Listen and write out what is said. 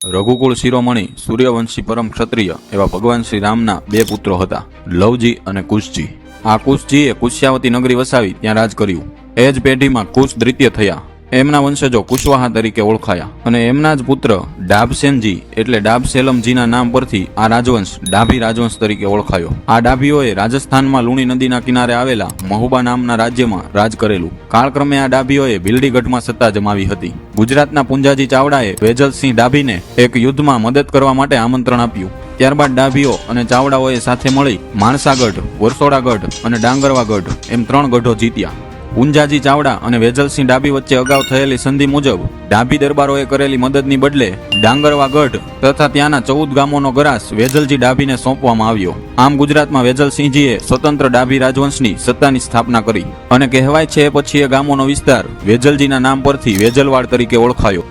રઘુકુળ શિરોમણી સૂર્યવંશી પરમ ક્ષત્રિય એવા ભગવાન શ્રી રામના બે પુત્રો હતા, લવજી અને કુશજી. આ કુશજીએ કુશ્યાવતી નગરી વસાવી ત્યાં રાજ કર્યું. એ જ પેઢીમાં કુશ દ્વિતીય થયા. એમના વંશજો કુશવાહા તરીકે ઓળખાયા અને એમના જ પુત્ર ડાભસેનજી એટલે ડાભસેલમજીના નામ પરથી આ રાજવંશ ડાભી રાજવંશ તરીકે ઓળખાયો. આ ડાભીઓએ રાજસ્થાનમાં લુણી નદીના કિનારે આવેલા મહુબા નામના રાજ્યમાં રાજ કરેલું. કાળક્રમે આ ડાભીઓએ ભીલડીગઢમાં સત્તા જમાવી હતી. ગુજરાતના પુંજાજી ચાવડાએ વેજલસિંહ ડાભીને એક યુદ્ધમાં મદદ કરવા માટે આમંત્રણ આપ્યું. ત્યારબાદ ડાભીઓ અને ચાવડાઓએ સાથે મળી માણસાગઢ, વરસોડાગઢ અને ડાંગરવાગઢ એમ 3 ગઢો જીત્યા. પુંજાજી ચાવડા અને વેજલસિંહ ડાભી વચ્ચે અગાઉ થયેલી સંધિ મુજબ ડાભી દરબારોએ કરેલી મદદની બદલે ડાંગરવાગઢ તથા ત્યાંના 14 ગામોનો ગરાસ વેજલજી ડાભીને સોંપવામાં આવ્યો. આમ ગુજરાતમાં વેજલસિંહજીએ સ્વતંત્ર ડાભી રાજવંશની સત્તાની સ્થાપના કરી અને કહેવાય છે પછી એ ગામોનો વિસ્તાર વેજલજીના નામ પરથી વેજલવાડ તરીકે ઓળખાયો.